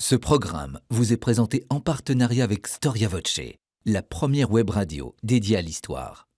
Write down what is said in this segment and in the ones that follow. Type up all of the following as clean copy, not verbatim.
Ce programme vous est présenté en partenariat avec Storia Voce, la première web radio dédiée à l'histoire.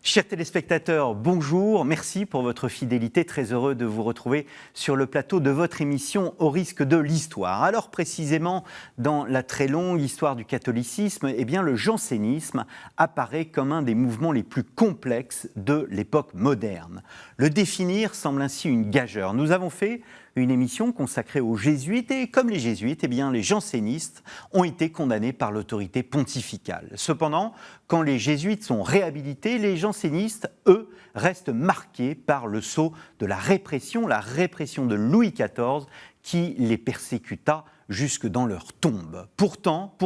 Chers téléspectateurs, bonjour, merci pour votre fidélité, très heureux de vous retrouver sur le plateau de votre émission Au risque de l'histoire. Alors précisément, dans la très longue histoire du catholicisme, le jansénisme apparaît comme un des mouvements les plus complexes de l'époque moderne. Le définir semble ainsi une gageure. Nous avons fait une émission consacrée aux jésuites et comme les jésuites, les jansénistes ont été condamnés par l'autorité pontificale. Cependant, quand les jésuites sont réhabilités, les jansénistes, eux, restent marqués par le sceau de la répression de Louis XIV qui les persécuta jusque dans leur tombe. Pourtant,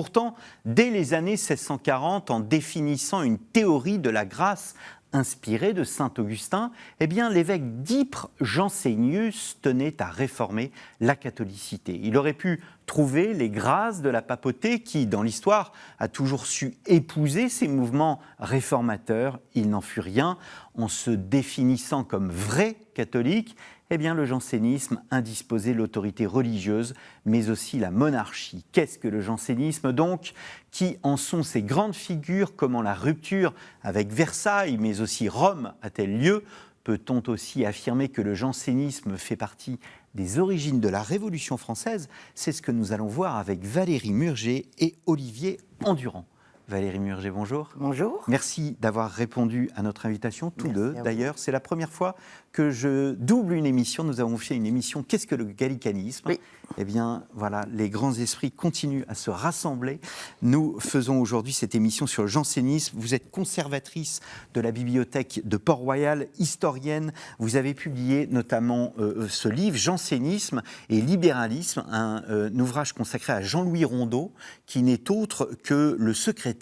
dès les années 1640, en définissant une théorie de la grâce inspiré de saint Augustin, l'évêque d'Ypres, Jansénius, tenait à réformer la catholicité. Il aurait pu trouver les grâces de la papauté qui, dans l'histoire, a toujours su épouser ces mouvements réformateurs. Il n'en fut rien. En se définissant comme vrai catholique, le jansénisme indisposait l'autorité religieuse, mais aussi la monarchie. Qu'est-ce que le jansénisme donc ? Qui en sont ces grandes figures ? Comment la rupture avec Versailles, mais aussi Rome, a-t-elle lieu ? Peut-on aussi affirmer que le jansénisme fait partie des origines de la Révolution française ? C'est ce que nous allons voir avec Valérie Murger et Olivier Endurant. Valérie Murger, bonjour. Bonjour. Merci d'avoir répondu à notre invitation, tous deux. D'ailleurs, c'est la première fois que je double une émission. Nous avons fait une émission « Qu'est-ce que le gallicanisme ?» Oui. Les grands esprits continuent à se rassembler. Nous faisons aujourd'hui cette émission sur le jansénisme. Vous êtes conservatrice de la bibliothèque de Port-Royal, historienne. Vous avez publié notamment ce livre, Jansénisme et libéralisme, un ouvrage consacré à Jean-Louis Rondeau, qui n'est autre que le secrétaire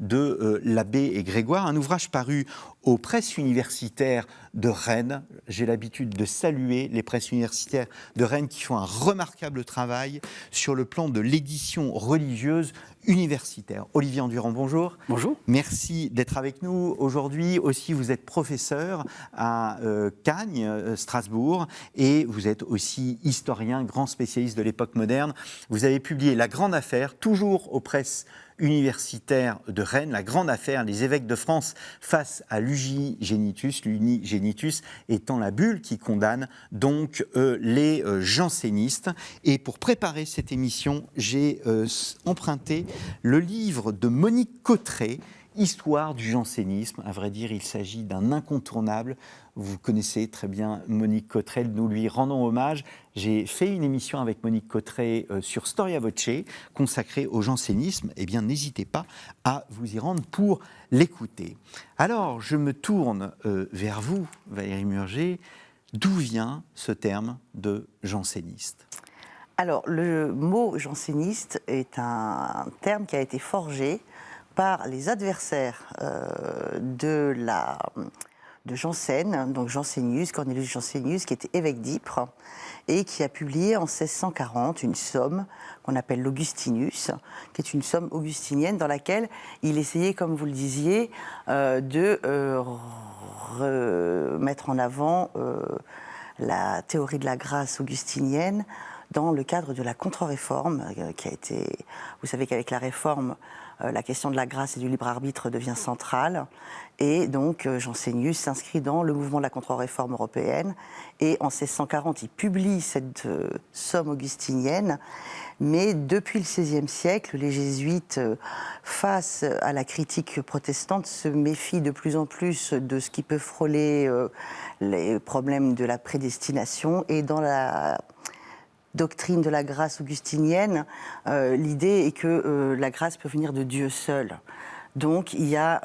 de l'abbé et Grégoire, un ouvrage paru aux presses universitaires de Rennes. J'ai l'habitude de saluer les presses universitaires de Rennes qui font un remarquable travail sur le plan de l'édition religieuse universitaire. Olivier Endurant, bonjour. Bonjour. Merci d'être avec nous aujourd'hui. Aussi, vous êtes professeur à Cagnes, Strasbourg, et vous êtes aussi historien, grand spécialiste de l'époque moderne. Vous avez publié La Grande Affaire, toujours aux presses universitaire de Rennes, La Grande Affaire, les évêques de France face à l'unigénitus étant la bulle qui condamne donc les jansénistes. Et pour préparer cette émission, j'ai emprunté le livre de Monique Cotterêt, Histoire du jansénisme. À vrai dire, il s'agit d'un incontournable. Vous connaissez très bien Monique Cotterêt, nous lui rendons hommage. J'ai fait une émission avec Monique Cotterêt sur Storia Voce, consacrée au jansénisme. N'hésitez pas à vous y rendre pour l'écouter. Alors, je me tourne vers vous, Valérie Murger. D'où vient ce terme de janséniste ? Alors, le mot janséniste est un terme qui a été forgé par les adversaires de Jansen, donc Jansénius, Cornelius Jansénius, qui était évêque d'Ypres et qui a publié en 1640 une somme qu'on appelle l'Augustinus, qui est une somme augustinienne dans laquelle il essayait, comme vous le disiez, de mettre en avant la théorie de la grâce augustinienne dans le cadre de la contre-réforme qui a été... Vous savez qu'avec la réforme, la question de la grâce et du libre arbitre devient centrale. Et donc, Jansénius s'inscrit dans le mouvement de la contre-réforme européenne. Et en 1640, il publie cette somme augustinienne. Mais depuis le XVIe siècle, les jésuites, face à la critique protestante, se méfient de plus en plus de ce qui peut frôler les problèmes de la prédestination. Et dans la doctrine de la grâce augustinienne, l'idée est que la grâce peut venir de Dieu seul. Donc il y a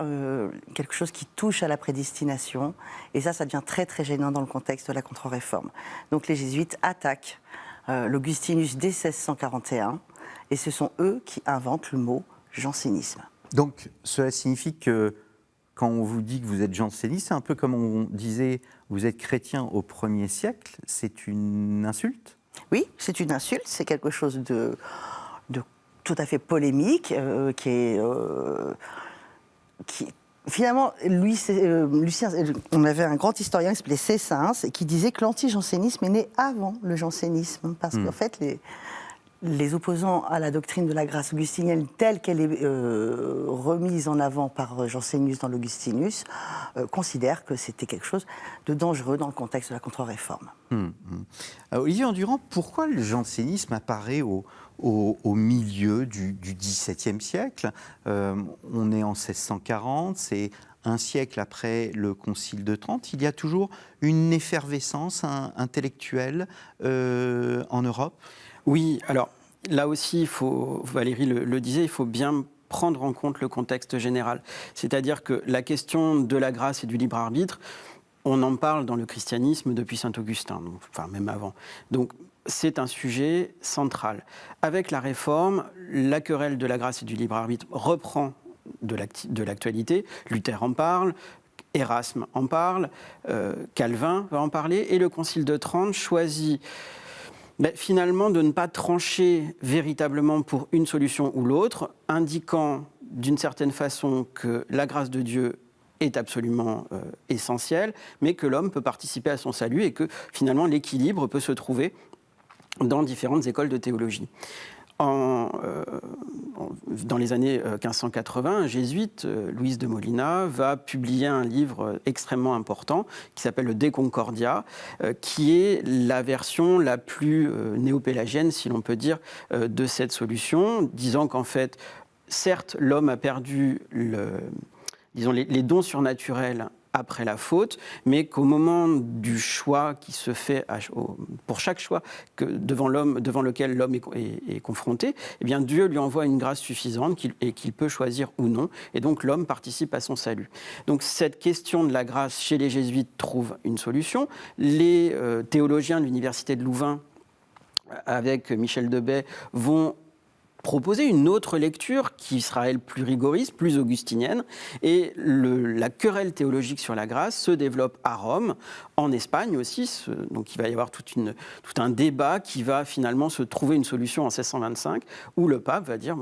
quelque chose qui touche à la prédestination, et ça devient très très gênant dans le contexte de la contre-réforme. Donc les jésuites attaquent l'Augustinus dès 1641, et ce sont eux qui inventent le mot jansénisme. Donc cela signifie que quand on vous dit que vous êtes janséniste, c'est un peu comme on disait, vous êtes chrétien au 1er siècle, c'est une insulte ? Oui, c'est une insulte, c'est quelque chose de tout à fait polémique, qui finalement, Lucien, on avait un grand historien qui s'appelait Cessens et qui disait que l'anti-jansénisme est né avant le jansénisme, parce qu'en fait, les opposants à la doctrine de la grâce augustinienne telle qu'elle est remise en avant par Jansénus dans l'Augustinus considèrent que c'était quelque chose de dangereux dans le contexte de la contre-réforme. Olivier Endurand, pourquoi le jansénisme apparaît au milieu du XVIIe siècle ? On est en 1640, c'est un siècle après le Concile de Trente. Il y a toujours une effervescence intellectuelle en Europe ? Oui, alors là aussi, Valérie le disait, il faut bien prendre en compte le contexte général. C'est-à-dire que la question de la grâce et du libre arbitre, on en parle dans le christianisme depuis saint Augustin, enfin même avant. Donc c'est un sujet central. Avec la Réforme, la querelle de la grâce et du libre arbitre reprend de l'actualité. Luther en parle, Érasme en parle, Calvin va en parler, et le Concile de Trente choisit finalement de ne pas trancher véritablement pour une solution ou l'autre, indiquant d'une certaine façon que la grâce de Dieu est absolument essentielle, mais que l'homme peut participer à son salut et que finalement l'équilibre peut se trouver dans différentes écoles de théologie. Dans les années 1580, un jésuite, Luis de Molina, va publier un livre extrêmement important qui s'appelle le De Concordia, qui est la version la plus néopélagienne, si l'on peut dire, de cette solution, disant qu'en fait, certes, l'homme a perdu les dons surnaturels après la faute, mais qu'au moment du choix qui se fait pour chaque choix devant lequel l'homme est confronté, eh bien Dieu lui envoie une grâce suffisante qu'il peut choisir ou non, et donc l'homme participe à son salut. Donc cette question de la grâce chez les jésuites trouve une solution. Les théologiens de l'université de Louvain, avec Michel Debay, vont proposer une autre lecture qui sera, elle, plus rigoriste, plus augustinienne. Et la querelle théologique sur la grâce se développe à Rome, en Espagne aussi. Donc il va y avoir tout un débat qui va finalement se trouver une solution en 1625, où le pape va dire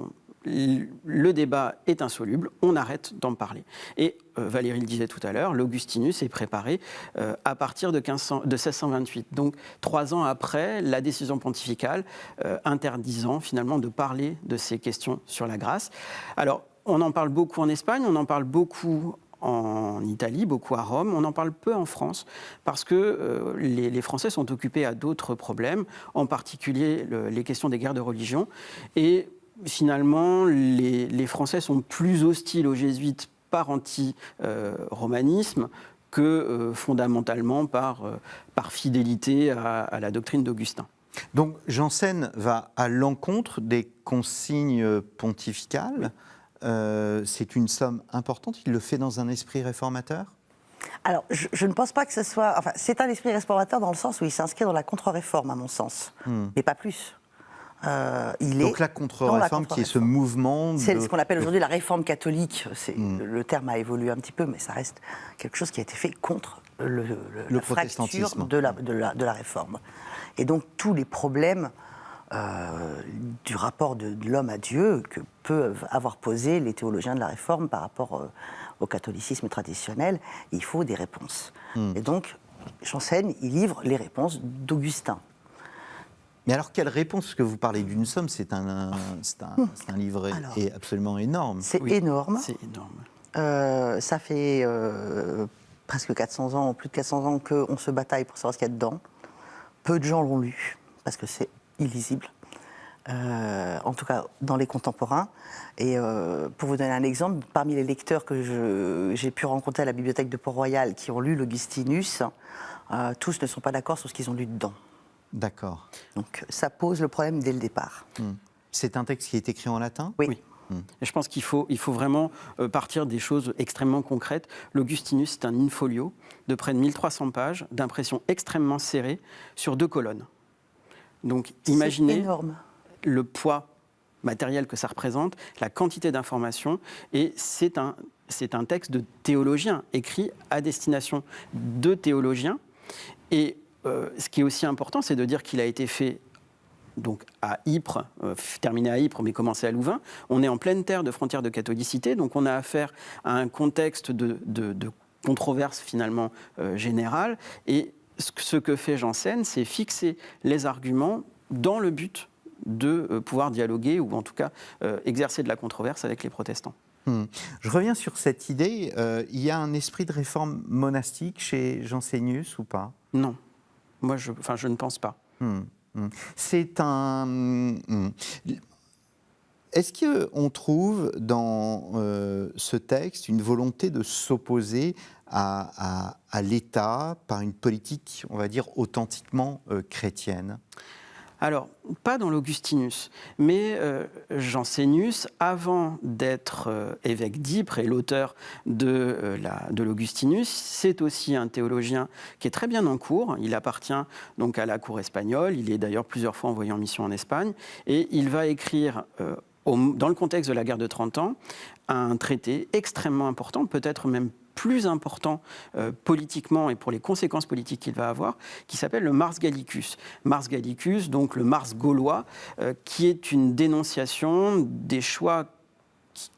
le débat est insoluble, on arrête d'en parler. Et Valérie le disait tout à l'heure, l'Augustinus est préparé à partir de 1628, donc 3 ans après la décision pontificale interdisant finalement de parler de ces questions sur la grâce. Alors, on en parle beaucoup en Espagne, on en parle beaucoup en Italie, beaucoup à Rome, on en parle peu en France, parce que les Français sont occupés à d'autres problèmes, en particulier les questions des guerres de religion, et finalement, les Français sont plus hostiles aux jésuites par anti-romanisme que fondamentalement par fidélité à la doctrine d'Augustin. Donc Jansen va à l'encontre des consignes pontificales. C'est une somme importante. Il le fait dans un esprit réformateur ? Alors, je ne pense pas que ce soit... Enfin, c'est un esprit réformateur dans le sens où il s'inscrit dans la contre-réforme, à mon sens, mais pas plus. Donc la contre-réforme qui est ce mouvement... C'est ce qu'on appelle aujourd'hui la réforme catholique. Le terme a évolué un petit peu, mais ça reste quelque chose qui a été fait contre la fracture de la réforme. Et donc tous les problèmes du rapport de l'homme à Dieu que peuvent avoir posé les théologiens de la réforme par rapport au catholicisme traditionnel, il faut des réponses. Et donc Jansen, il livre les réponses d'Augustin. Mais alors, quelle réponse ? Parce que vous parlez d'une somme, c'est un livret absolument énorme. C'est énorme. C'est énorme. Ça fait presque 400 ans, plus de 400 ans qu'on se bataille pour savoir ce qu'il y a dedans. Peu de gens l'ont lu, parce que c'est illisible. En tout cas, dans les contemporains. Et pour vous donner un exemple, parmi les lecteurs que j'ai pu rencontrer à la bibliothèque de Port-Royal qui ont lu l'Augustinus, tous ne sont pas d'accord sur ce qu'ils ont lu dedans. D'accord. Donc ça pose le problème dès le départ. C'est un texte qui est écrit en latin ? Oui. Et je pense qu'il faut vraiment partir des choses extrêmement concrètes. L'Augustinus, c'est un in-folio de près de 1300 pages, d'impression extrêmement serrée, sur 2 colonnes. Donc imaginez le poids matériel que ça représente, la quantité d'informations, et c'est un texte de théologien, écrit à destination de théologiens. Et ce qui est aussi important, c'est de dire qu'il a été fait donc à Ypres, terminé à Ypres, mais commencé à Louvain. On est en pleine terre de frontières de catholicité, donc on a affaire à un contexte de controverse finalement générale. Et ce que fait Janssen, c'est fixer les arguments dans le but de pouvoir dialoguer ou en tout cas exercer de la controverse avec les protestants. Je reviens sur cette idée. Il y a un esprit de réforme monastique chez Jansénius ou pas? Non. Moi, je ne pense pas. C'est un... Est-ce qu'on trouve dans ce texte une volonté de s'opposer à l'État par une politique, on va dire, authentiquement chrétienne? Alors, pas dans l'Augustinus, mais Jansénius, avant d'être évêque d'Ypres et l'auteur de l'Augustinus, c'est aussi un théologien qui est très bien en cours. Il appartient donc à la cour espagnole, il est d'ailleurs plusieurs fois envoyé en mission en Espagne, et il va écrire, dans le contexte de la guerre de 30 ans, un traité extrêmement important, peut-être même plus important politiquement et pour les conséquences politiques qu'il va avoir, qui s'appelle le Mars Gallicus. Mars Gallicus, donc le Mars gaulois, qui est une dénonciation des choix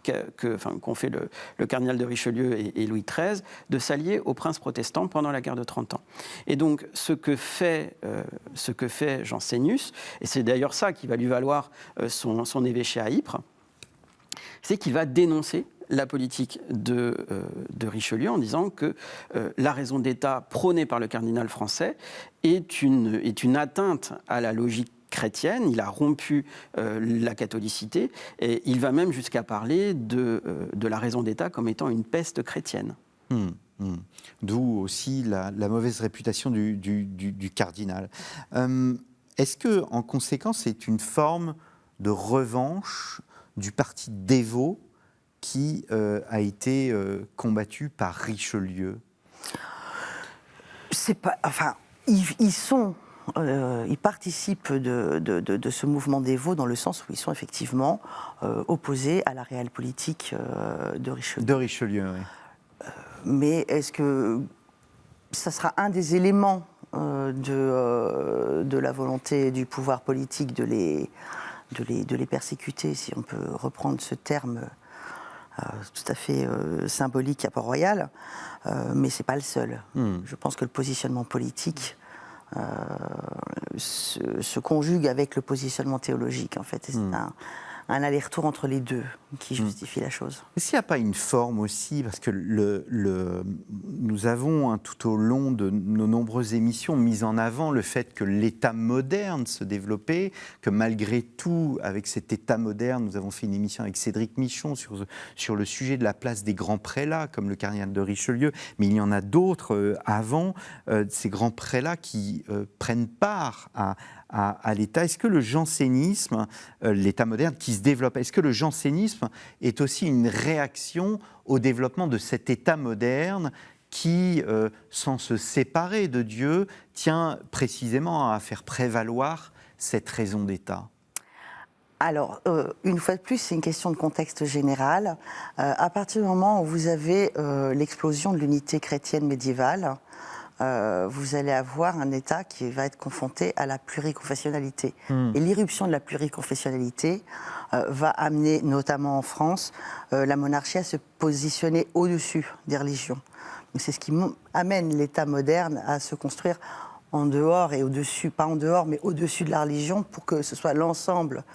qu'ont fait le cardinal de Richelieu et Louis XIII de s'allier aux princes protestants pendant la guerre de 30 ans. Et donc, ce que fait Jansénius, et c'est d'ailleurs ça qui va lui valoir son évêché à Ypres, c'est qu'il va dénoncer la politique de Richelieu en disant que la raison d'État prônée par le cardinal français est une atteinte à la logique chrétienne. Il a rompu la catholicité et il va même jusqu'à parler de la raison d'État comme étant une peste chrétienne. D'où aussi la mauvaise réputation du cardinal. Est-ce que, en conséquence, c'est une forme de revanche du parti dévot qui a été combattu par Richelieu? C'est pas, enfin, ils participent de ce mouvement dévot dans le sens où ils sont effectivement opposés à la réelle politique de Richelieu. De Richelieu, oui. Mais est-ce que ça sera un des éléments de la volonté du pouvoir politique de les persécuter, si on peut reprendre ce terme tout à fait symbolique à Port-Royal, mais ce n'est pas le seul. Je pense que le positionnement politique se conjugue avec le positionnement théologique, en fait. Et c'est un aller-retour entre les deux qui justifie la chose. Est-ce qu'il n'y a pas une forme aussi, parce que nous avons tout au long de nos nombreuses émissions mis en avant le fait que l'État moderne se développait, que malgré tout, avec cet État moderne, nous avons fait une émission avec Cédric Michon sur le sujet de la place des grands prélats, comme le cardinal de Richelieu, mais il y en a d'autres avant, ces grands prélats qui prennent part à l'État. Est-ce que le jansénisme, l'État moderne qui se développe, est-ce que le jansénisme est aussi une réaction au développement de cet État moderne qui, sans se séparer de Dieu, tient précisément à faire prévaloir cette raison d'État? Alors, une fois de plus, c'est une question de contexte général. À partir du moment où vous avez l'explosion de l'unité chrétienne médiévale, vous allez avoir un État qui va être confronté à la pluriconfessionnalité. Et l'irruption de la pluriconfessionnalité va amener, notamment en France, la monarchie à se positionner au-dessus des religions. Donc c'est ce qui amène l'État moderne à se construire en dehors et au-dessus, pas en dehors, mais au-dessus de la religion, pour que ce soit l'ensemble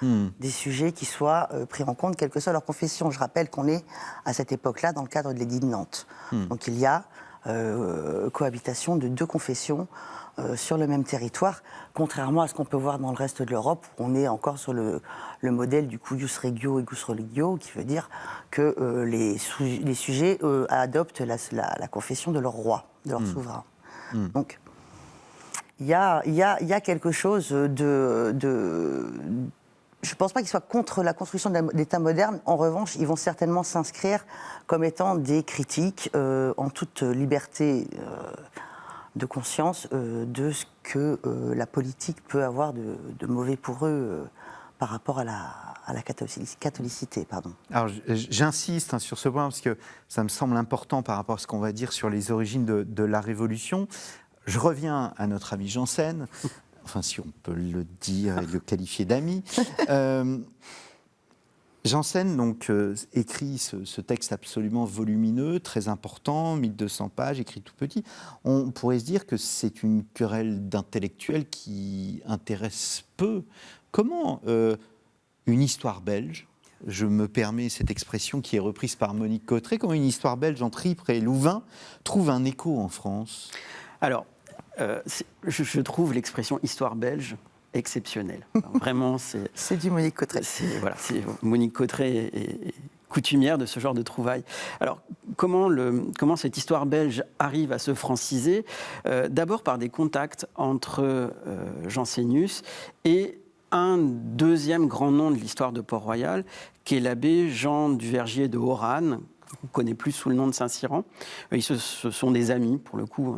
des sujets qui soient pris en compte, quelle que soit leur confession. Je rappelle qu'on est, à cette époque-là, dans le cadre de l'édit de Nantes. Donc il y a cohabitation de deux confessions sur le même territoire, contrairement à ce qu'on peut voir dans le reste de l'Europe, où on est encore sur le modèle du cuius regio et gus religio, qui veut dire que les sujets adoptent la confession de leur roi, de leur souverain. Donc, il y a quelque chose de je ne pense pas qu'ils soient contre la construction de l'État moderne. En revanche, ils vont certainement s'inscrire comme étant des critiques en toute liberté de conscience de ce que la politique peut avoir de mauvais pour eux par rapport à la catholicité. Pardon. Alors j'insiste sur ce point parce que ça me semble important par rapport à ce qu'on va dire sur les origines de la Révolution. Je reviens à notre ami Janssen, enfin si on peut le dire et le qualifier d'ami. Janssen donc, écrit ce texte absolument volumineux, très important, 1200 pages, écrit tout petit. On pourrait se dire que c'est une querelle d'intellectuels qui intéresse peu. Comment une histoire belge, je me permets cette expression qui est reprise par Monique Cotterêt, comment une histoire belge entre Ypres et Louvain trouve un écho en France ? Alors, je trouve l'expression histoire belge exceptionnelle. Vraiment, c'est du Monique Cotterêt. Voilà, Monique Cotterêt est coutumière de ce genre de trouvailles. Alors, comment cette histoire belge arrive à se franciser ? D'abord par des contacts entre Jansénius et un deuxième grand nom de l'histoire de Port-Royal, qui est l'abbé Jean Duvergier de Oranne, qu'on connaît plus sous le nom de Saint-Cyran. Ce sont des amis, pour le coup.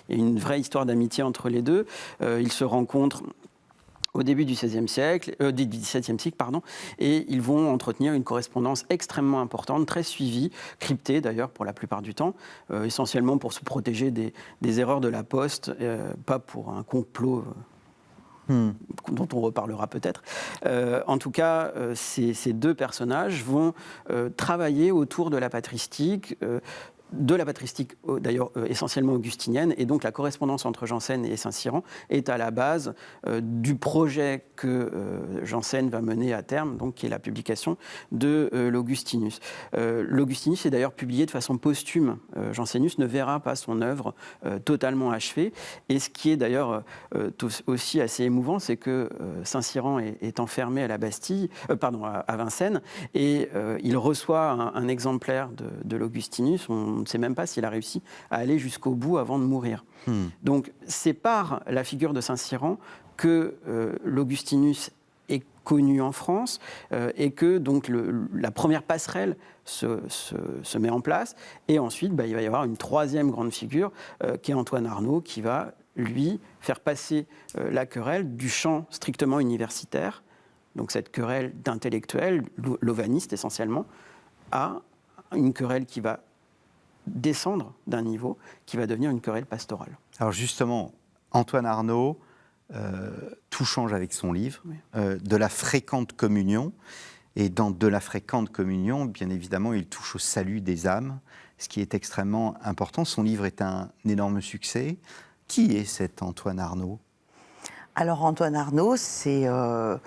Il y a une vraie histoire d'amitié entre les deux. Ils se rencontrent au début du XVIe siècle, du XVIIe siècle, et ils vont entretenir une correspondance extrêmement importante, très suivie, cryptée d'ailleurs pour la plupart du temps, essentiellement pour se protéger des erreurs de la poste, pas pour un complot dont on reparlera peut-être. En tout cas, ces deux personnages vont travailler autour de la patristique, d'ailleurs essentiellement augustinienne, et donc la correspondance entre Janssen et Saint-Cyran est à la base du projet que Janssen va mener à terme, donc qui est la publication de l'Augustinus. L'Augustinus est d'ailleurs publié de façon posthume. Jansénius ne verra pas son œuvre totalement achevée, et ce qui est d'ailleurs aussi assez émouvant, c'est que Saint-Cyran est enfermé à la Bastille, à Vincennes, et il reçoit un exemplaire de l'Augustinus. On ne sait même pas s'il a réussi à aller jusqu'au bout avant de mourir. Donc c'est par la figure de Saint-Cyran que l'Augustinus est connu en France et que donc la première passerelle se met en place. Et ensuite, il va y avoir une troisième grande figure qui est Antoine Arnauld, qui va, lui, faire passer la querelle du champ strictement universitaire, donc cette querelle d'intellectuels, lauvanistes essentiellement, à une querelle qui va descendre d'un niveau qui va devenir une querelle pastorale. Alors justement, Antoine Arnauld, tout change avec son livre, oui. De la fréquente communion. Et dans De la fréquente communion, bien évidemment, il touche au salut des âmes, ce qui est extrêmement important. Son livre est un énorme succès. Qui est cet Antoine Arnauld ? Alors Antoine Arnauld, c'est la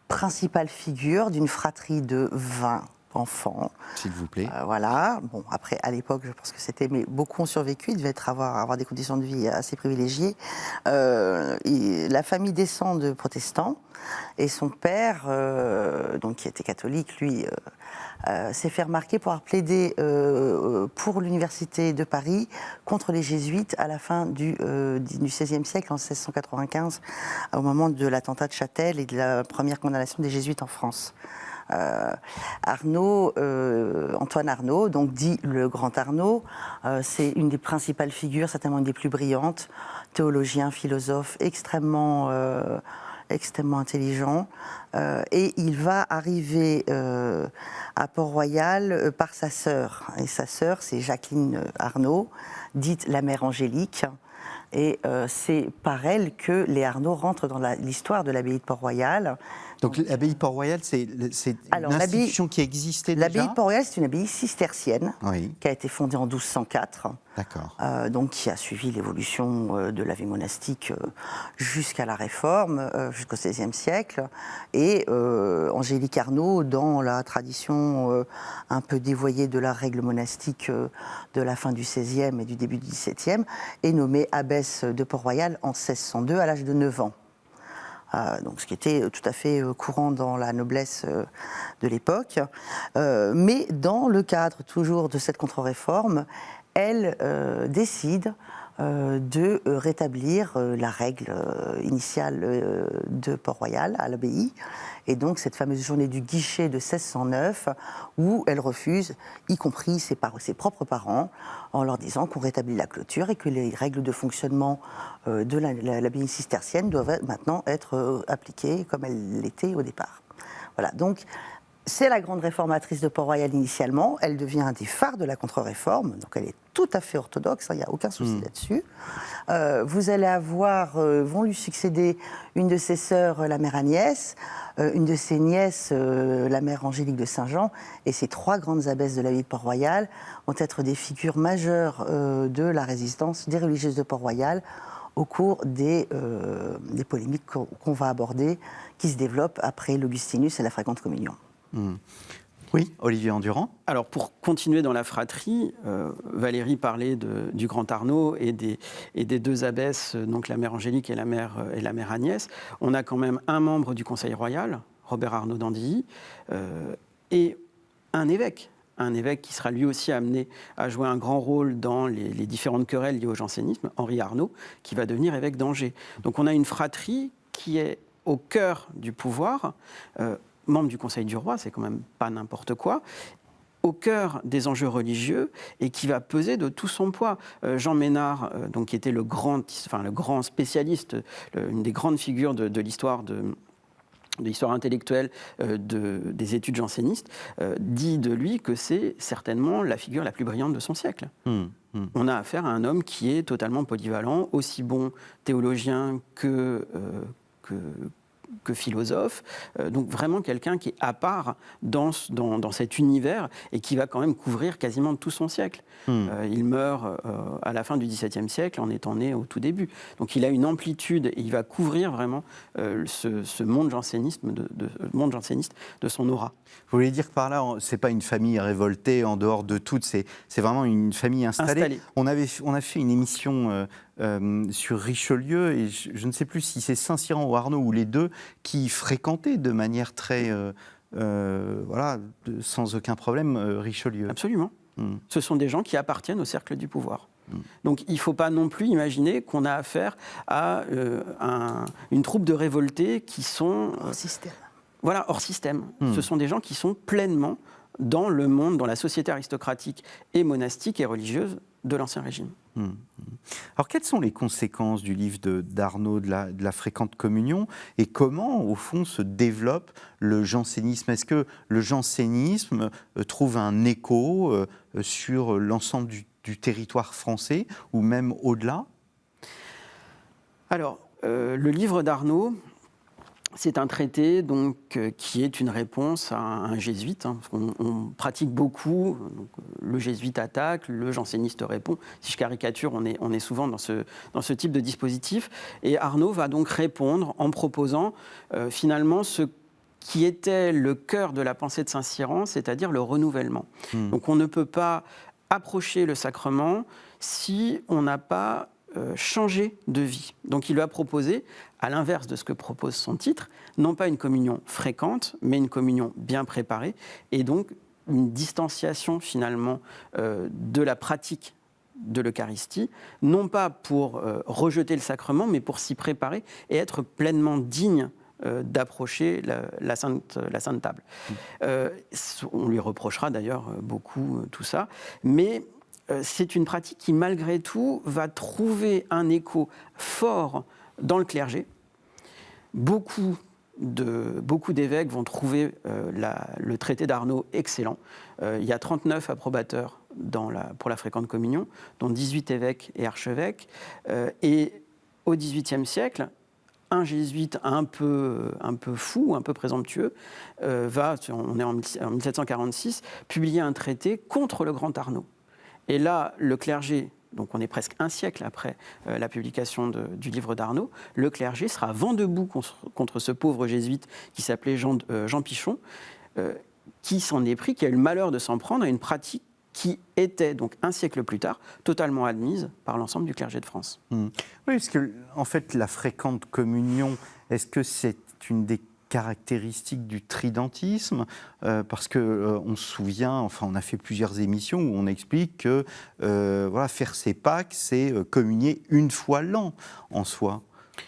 principale figure d'une fratrie de 20 enfants. S'il vous plaît. Voilà. Bon, après, à l'époque, je pense que c'était... Mais beaucoup ont survécu, ils devaient avoir des conditions de vie assez privilégiées. La famille descend de protestants, et son père, donc, qui était catholique, lui, s'est fait remarquer pour avoir plaidé pour l'université de Paris contre les jésuites à la fin du XVIe siècle, en 1695, au moment de l'attentat de Châtel et de la première condamnation des jésuites en France. Antoine Arnauld, donc dit le Grand Arnauld, c'est une des principales figures, certainement une des plus brillantes, théologien, philosophe, extrêmement intelligent, et il va arriver à Port-Royal par sa sœur, et sa sœur c'est Jacqueline Arnauld, dite la mère Angélique. Et c'est par elle que les Arnauld rentrent dans l'histoire de l'abbaye de Port-Royal. Donc l'abbaye de Port-Royal, c'est une institution qui existait déjà ? L'abbaye de Port-Royal, c'est une abbaye cistercienne, oui, qui a été fondée en 1204. D'accord. Donc qui a suivi l'évolution de la vie monastique jusqu'à la Réforme, jusqu'au XVIe siècle. Et Angélique Arnauld, dans la tradition un peu dévoyée de la règle monastique de la fin du XVIe et du début du XVIIe, est nommée abbesse de Port-Royal en 1602 à l'âge de 9 ans. Donc, ce qui était tout à fait courant dans la noblesse de l'époque. Mais dans le cadre toujours de cette contre-réforme, elle décide de rétablir la règle initiale de Port-Royal à l'abbaye. Et donc cette fameuse journée du guichet de 1609, où elle refuse, y compris ses propres parents, en leur disant qu'on rétablit la clôture et que les règles de fonctionnement de l'abbaye cistercienne doivent maintenant être appliquées comme elles l'étaient au départ. Voilà, donc c'est la grande réformatrice de Port-Royal initialement, elle devient un des phares de la contre-réforme, donc elle est tout à fait orthodoxe, il n'y a aucun souci là-dessus. Vous allez avoir, vont lui succéder une de ses sœurs, la mère Agnès, une de ses nièces, la mère Angélique de Saint-Jean, et ces 3 grandes abbesses de l'abbaye de Port-Royal vont être des figures majeures de la résistance des religieuses de Port-Royal au cours des polémiques qu'on va aborder, qui se développent après l'Augustinus et la Fréquente Communion. Oui, Olivier Endurand. Alors, pour continuer dans la fratrie, Valérie parlait du grand Arnaud et des 2 abbesses, donc la mère Angélique et la mère Agnès. On a quand même un membre du Conseil royal, Robert Arnaud d'Andilly, et un évêque qui sera lui aussi amené à jouer un grand rôle dans les différentes querelles liées au jansénisme, Henri Arnaud, qui va devenir évêque d'Angers. Donc on a une fratrie qui est au cœur du pouvoir, membre du Conseil du Roi, c'est quand même pas n'importe quoi, au cœur des enjeux religieux et qui va peser de tout son poids. Jean Ménard, donc, qui était le grand spécialiste, une des grandes figures de l'histoire de l'histoire intellectuelle des études jansénistes, dit de lui que c'est certainement la figure la plus brillante de son siècle. On a affaire à un homme qui est totalement polyvalent, aussi bon théologien que philosophe, donc vraiment quelqu'un qui est à part dans cet univers et qui va quand même couvrir quasiment tout son siècle. Il meurt à la fin du XVIIe siècle en étant né au tout début. Donc il a une amplitude et il va couvrir vraiment ce monde janséniste de son aura. Vous voulez dire que par là, c'est pas une famille révoltée en dehors de toutes, c'est vraiment une famille installée. On a fait une émission sur Richelieu, et je ne sais plus si c'est Saint-Cyran ou Arnaud ou les deux, qui fréquentaient de manière très, sans aucun problème, Richelieu. Absolument. Ce sont des gens qui appartiennent au cercle du pouvoir. Donc il ne faut pas non plus imaginer qu'on a affaire à une troupe de révoltés qui sont... Hors système. Voilà, hors système. Ce sont des gens qui sont pleinement dans le monde, dans la société aristocratique et monastique et religieuse de l'Ancien Régime. Alors, quelles sont les conséquences du livre d'Arnaud de la Fréquente Communion et comment, au fond, se développe le jansénisme? Est-ce que le jansénisme trouve un écho sur l'ensemble du territoire français ou même au-delà? Alors, le livre d'Arnaud, c'est un traité donc, qui est une réponse à un jésuite. On pratique beaucoup. Donc, le jésuite attaque, le janséniste répond. Si je caricature, on est souvent dans ce type de dispositif. Et Arnaud va donc répondre en proposant finalement ce qui était le cœur de la pensée de Saint-Cyran, c'est-à-dire le renouvellement. Donc on ne peut pas approcher le sacrement si on n'a pas changer de vie. Donc il lui a proposé, à l'inverse de ce que propose son titre, non pas une communion fréquente, mais une communion bien préparée, et donc une distanciation finalement de la pratique de l'Eucharistie, non pas pour rejeter le sacrement, mais pour s'y préparer et être pleinement digne d'approcher la sainte table. On lui reprochera d'ailleurs beaucoup tout ça, mais c'est une pratique qui, malgré tout, va trouver un écho fort dans le clergé. Beaucoup d'évêques vont trouver le traité d'Arnaud excellent. Il y a 39 approbateurs pour la Fréquente Communion, dont 18 évêques et archevêques. Et au XVIIIe siècle, un jésuite un peu fou, un peu présomptueux, on est en 1746, publier un traité contre le grand Arnaud. Et là, le clergé, donc on est presque un siècle après la publication du livre d'Arnaud, le clergé sera vent debout contre ce pauvre jésuite qui s'appelait Jean Pichon, qui s'en est pris, qui a eu le malheur de s'en prendre à une pratique qui était, donc un siècle plus tard, totalement admise par l'ensemble du clergé de France. Oui, parce que, en fait, la Fréquente Communion, est-ce que c'est une des caractéristique du tridentisme, parce que on se souvient, enfin on a fait plusieurs émissions où on explique que voilà, faire ses Pâques, c'est communier une fois l'an en soi.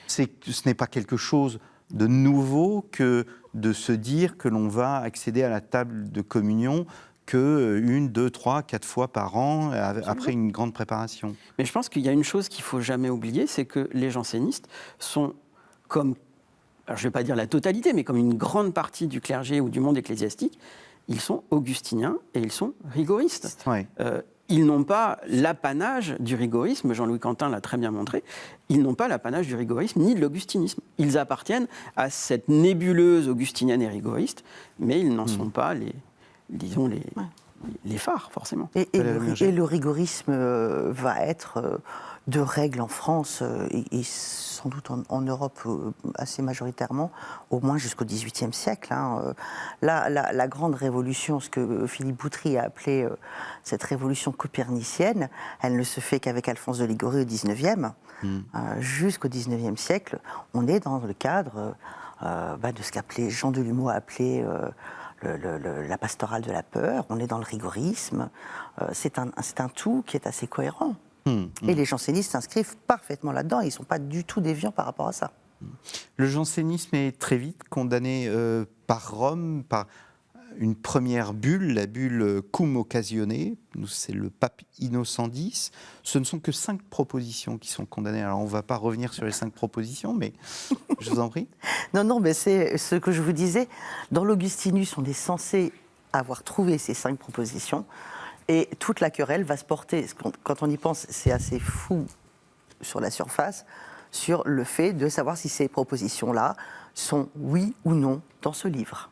Ce n'est pas quelque chose de nouveau que de se dire que l'on va accéder à la table de communion que 1, 2, 3, 4 fois par an, après une grande préparation. Mais je pense qu'il y a une chose qu'il ne faut jamais oublier, c'est que les jansénistes sont comme, alors je ne vais pas dire la totalité, mais comme une grande partie du clergé ou du monde ecclésiastique, ils sont augustiniens et ils sont rigoristes. Ouais. Ils n'ont pas l'apanage du rigorisme, Jean-Louis Quentin l'a très bien montré, ils n'ont pas l'apanage du rigorisme ni de l'augustinisme. Ils appartiennent à cette nébuleuse augustinienne et rigoriste, mais ils n'en sont pas les phares, forcément. Et le rigorisme va être de règle en France, et sans doute en Europe assez majoritairement, au moins jusqu'au XVIIIe siècle. La grande révolution, ce que Philippe Boutry a appelé cette révolution copernicienne, elle ne se fait qu'avec Alphonse de Liguori au XIXe. Jusqu'au XIXe siècle, on est dans le cadre de ce qu'appelait Jean Delumeau a appelé la pastorale de la peur. On est dans le rigorisme. C'est un tout qui est assez cohérent. Et les jansénistes s'inscrivent parfaitement là-dedans. Ils ne sont pas du tout déviants par rapport à ça. Le jansénisme est très vite condamné par Rome, par une première bulle, la bulle Cum Occasione. C'est le pape Innocent X. Ce ne sont que 5 propositions qui sont condamnées. Alors on ne va pas revenir sur les 5 propositions, mais je vous en prie. Non, mais c'est ce que je vous disais. Dans l'Augustinus, on est censé avoir trouvé ces 5 propositions. Et toute la querelle va se porter, quand on y pense, c'est assez fou sur la surface, sur le fait de savoir si ces propositions-là sont oui ou non dans ce livre.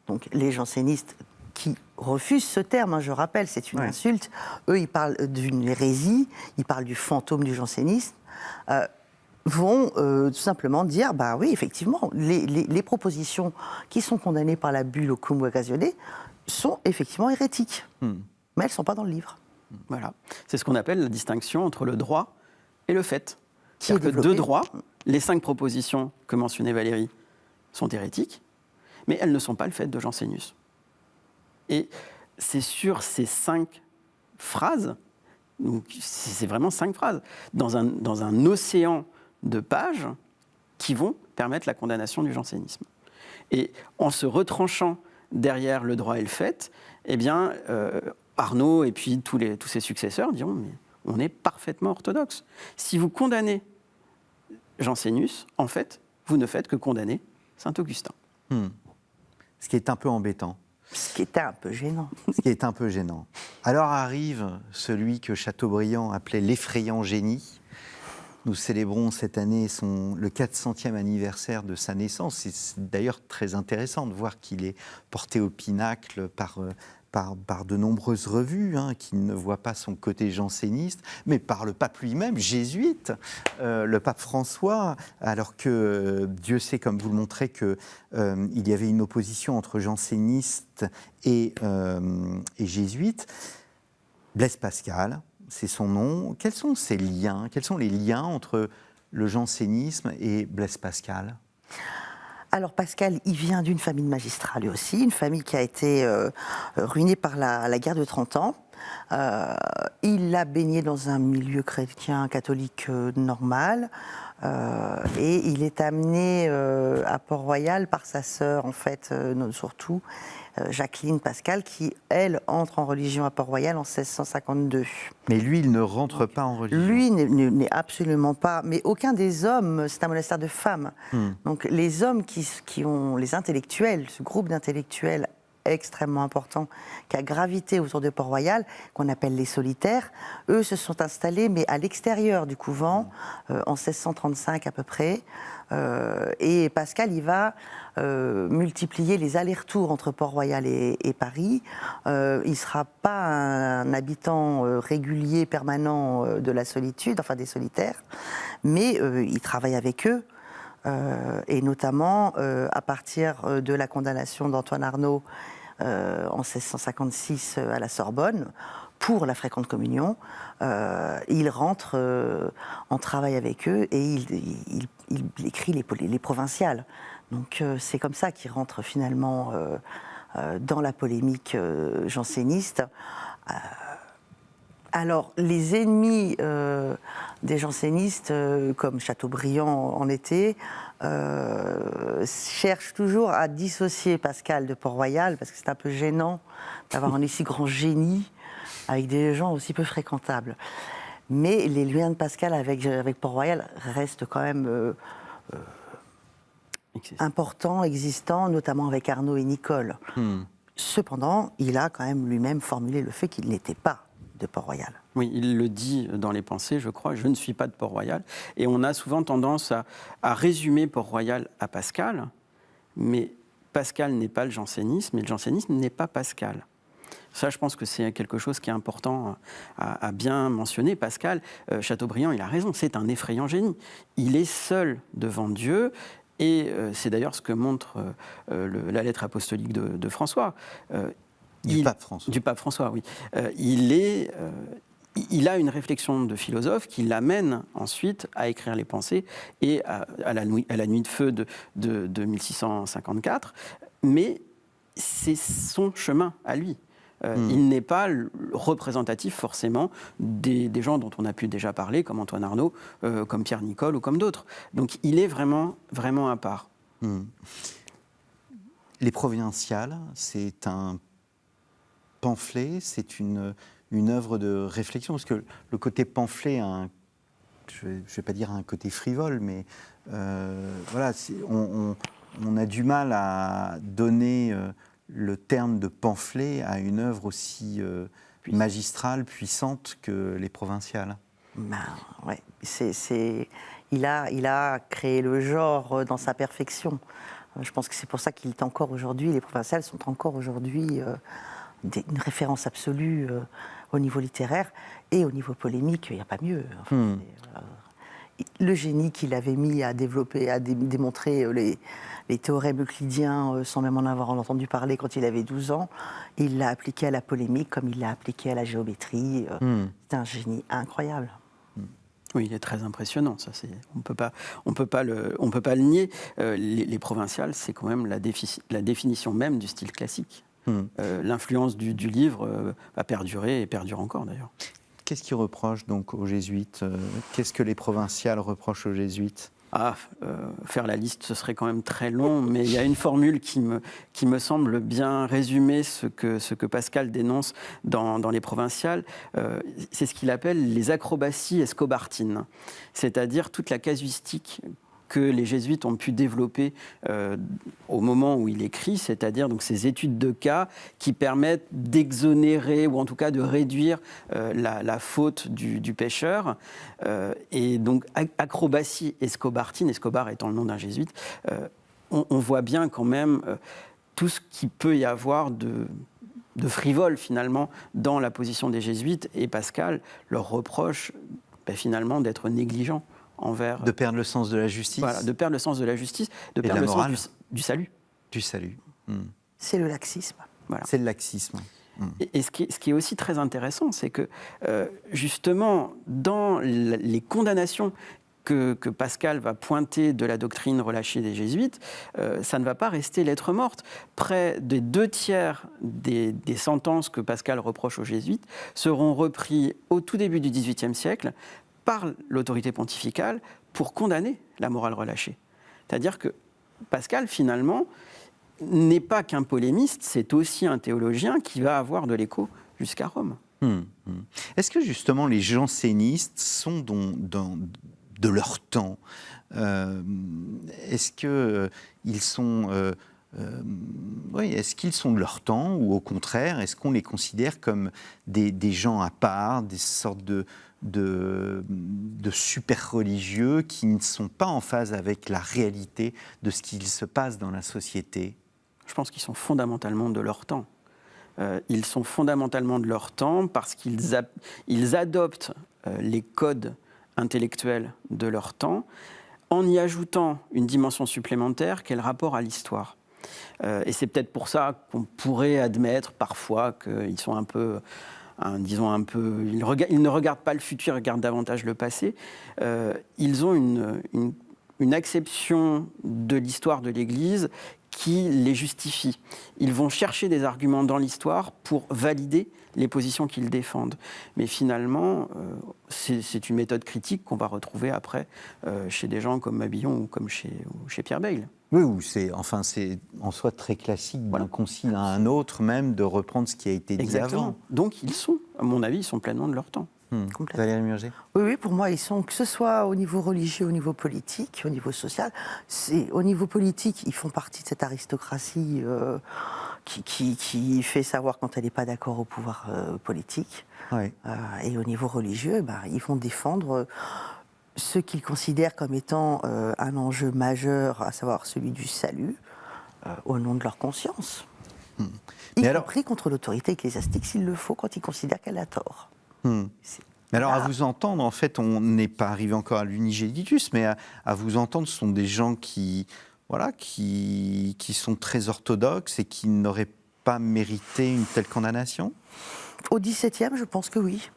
Donc les jansénistes qui refusent ce terme, je rappelle, c'est une insulte, eux ils parlent d'une hérésie, ils parlent du fantôme du jansénisme, vont tout simplement dire, bah oui, effectivement, les propositions qui sont condamnées par la bulle au Cum Occasione sont effectivement hérétiques. Mais elles ne sont pas dans le livre. Voilà. C'est ce qu'on appelle la distinction entre le droit et le fait. C'est-à-dire que développé. de droit, les 5 propositions que mentionnait Valérie sont hérétiques, mais elles ne sont pas le fait de Jansénus. Et c'est sur ces 5 phrases, donc c'est vraiment 5 phrases, dans un océan de pages qui vont permettre la condamnation du jansénisme. Et en se retranchant derrière le droit et le fait, eh bien, Arnaud et puis tous ses successeurs diront mais on est parfaitement orthodoxe. Si vous condamnez Jansénus, en fait, vous ne faites que condamner Saint-Augustin. Ce qui est un peu embêtant. Ce qui était un peu gênant. Ce qui est un peu gênant. Alors arrive celui que Chateaubriand appelait l'effrayant génie. Nous célébrons cette année le 400e anniversaire de sa naissance. C'est d'ailleurs très intéressant de voir qu'il est porté au pinacle par de nombreuses revues qui ne voient pas son côté janséniste, mais par le pape lui-même, jésuite, le pape François, alors que Dieu sait, comme vous le montrez, qu'il y avait une opposition entre jansénistes et jésuites. Blaise Pascal, c'est son nom. Quels sont ses liens? Quels sont les liens entre le jansénisme et Blaise Pascal? Alors Pascal, il vient d'une famille de magistrats lui aussi, une famille qui a été ruinée par la guerre de 30 ans. Il a baigné dans un milieu chrétien catholique normal et il est amené à Port-Royal par sa sœur, en fait, surtout Jacqueline Pascal, qui, elle, entre en religion à Port-Royal en 1652. Mais lui, il ne rentre pas en religion. Lui n'est absolument pas, mais aucun des hommes, c'est un monastère de femmes. Donc les hommes qui ont, les intellectuels, ce groupe d'intellectuels extrêmement important qui a gravité autour de Port-Royal, qu'on appelle les solitaires, eux se sont installés, mais à l'extérieur du couvent, en 1635 à peu près. Et Pascal, il va multiplier les allers-retours entre Port-Royal et Paris. Il ne sera pas un habitant régulier, permanent de la solitude, enfin des solitaires, mais il travaille avec eux. Et notamment à partir de la condamnation d'Antoine Arnauld en 1656 à la Sorbonne pour la fréquente communion, il rentre en travail avec eux et il écrit les provinciales. Donc c'est comme ça qu'il rentre finalement dans la polémique janséniste. Alors, les ennemis des jansénistes, comme Chateaubriand en était, cherchent toujours à dissocier Pascal de Port-Royal, parce que c'est un peu gênant d'avoir un aussi grand génie avec des gens aussi peu fréquentables. Mais les liens de Pascal avec Port-Royal restent quand même importants, existants, notamment avec Arnaud et Nicole. Cependant, il a quand même lui-même formulé le fait qu'il n'était pas de Port-Royal. Oui, il le dit dans les pensées, je crois, je ne suis pas de Port-Royal. Et on a souvent tendance à résumer Port-Royal à Pascal, mais Pascal n'est pas le jansénisme, et le jansénisme n'est pas Pascal. Ça, je pense que c'est quelque chose qui est important à bien mentionner. Pascal, Chateaubriand, il a raison, c'est un effrayant génie. Il est seul devant Dieu, et c'est d'ailleurs ce que montre la lettre apostolique de François. Du pape François. Du pape François, oui. Il a une réflexion de philosophe qui l'amène ensuite à écrire les pensées et à la nuit de feu de 1654, mais c'est son chemin à lui. Il n'est pas représentatif forcément des gens dont on a pu déjà parler, comme Antoine Arnaud, comme Pierre Nicole ou comme d'autres. Donc il est vraiment, vraiment à part. Les Provinciales, c'est un pamphlet, c'est une œuvre de réflexion, parce que le côté pamphlet a je ne vais pas dire un côté frivole, mais voilà, on a du mal à donner le terme de pamphlet à une œuvre aussi magistrale, puissante que les Provinciales. Ben, ouais, il a créé le genre dans sa perfection. Je pense que c'est pour ça qu'il est encore aujourd'hui, les Provinciales sont encore aujourd'hui une référence absolue au niveau littéraire et au niveau polémique, il n'y a pas mieux. Enfin, le génie qu'il avait mis à développer, à démontrer les théorèmes euclidiens sans même en avoir entendu parler quand il avait 12 ans, il l'a appliqué à la polémique comme il l'a appliqué à la géométrie. C'est un génie incroyable. Oui, il est très impressionnant. Ça, on peut pas le nier. Les Provinciales, c'est quand même la définition même du style classique. L'influence du livre a perduré et perdure encore d'ailleurs. Qu'est-ce qu'ils reprochent donc aux jésuites ? Qu'est-ce que les Provinciales reprochent aux jésuites ? Faire la liste, ce serait quand même très long, mais il y a une formule qui me semble bien résumer ce que Pascal dénonce dans les Provinciales. C'est ce qu'il appelle les acrobaties escobartines, c'est-à-dire toute la casuistique que les jésuites ont pu développer au moment où il écrit, c'est-à-dire donc ces études de cas qui permettent d'exonérer ou en tout cas de réduire la faute du pécheur. Et donc acrobatie escobartine, Escobar étant le nom d'un jésuite, on voit bien quand même tout ce qu'il peut y avoir de frivole finalement dans la position des jésuites, et Pascal leur reproche finalement d'être négligents. De perdre le sens de la justice. Voilà, de perdre le sens de la justice, de perdre le sens du salut. Du salut. C'est le laxisme. Voilà. C'est le laxisme. Et ce qui est aussi très intéressant, c'est que justement, dans les condamnations que Pascal va pointer de la doctrine relâchée des jésuites, ça ne va pas rester lettre morte. Près des 2/3 des sentences que Pascal reproche aux jésuites seront repris au tout début du XVIIIe siècle par l'autorité pontificale pour condamner la morale relâchée. C'est-à-dire que Pascal, finalement, n'est pas qu'un polémiste, c'est aussi un théologien qui va avoir de l'écho jusqu'à Rome. Est-ce que justement les jansénistes sont de leur temps ? Est-ce qu'ils sont... est-ce qu'ils sont de leur temps, ou au contraire, est-ce qu'on les considère comme des gens à part, des sortes de super religieux qui ne sont pas en phase avec la réalité de ce qu'il se passe dans la société ? Je pense qu'ils sont fondamentalement de leur temps. Ils sont fondamentalement de leur temps parce qu'ils adoptent les codes intellectuels de leur temps en y ajoutant une dimension supplémentaire qu'est le rapport à l'histoire. Et c'est peut-être pour ça qu'on pourrait admettre parfois qu'ils sont un peu... ils ne regardent pas le futur, ils regardent davantage le passé. Ils ont une une acception de l'histoire de l'Église qui les justifie. Ils vont chercher des arguments dans l'histoire pour valider les positions qu'ils défendent. Mais finalement, c'est une méthode critique qu'on va retrouver après chez des gens comme Mabillon ou comme chez Pierre Bayle. Oui, ou c'est en soi très classique d'un concile à un autre même de reprendre ce qui a été dit Exactement. avant. Donc ils sont, à mon avis, ils sont pleinement de leur temps. Valérie Murger. Oui, pour moi, ils sont, que ce soit au niveau religieux, au niveau politique, au niveau social, au niveau politique, ils font partie de cette aristocratie qui fait savoir quand elle n'est pas d'accord au pouvoir politique. Ouais. Et au niveau religieux, ils vont défendre ce qu'ils considèrent comme étant un enjeu majeur, à savoir celui du salut, au nom de leur conscience. Y compris contre l'autorité ecclésiastique, s'il le faut, quand ils considèrent qu'elle a tort. Mais alors, à vous entendre, en fait, on n'est pas arrivé encore à l'unigénitus, mais à vous entendre, ce sont des gens qui sont très orthodoxes et qui n'auraient pas mérité une telle condamnation. Au XVIIe, je pense que oui.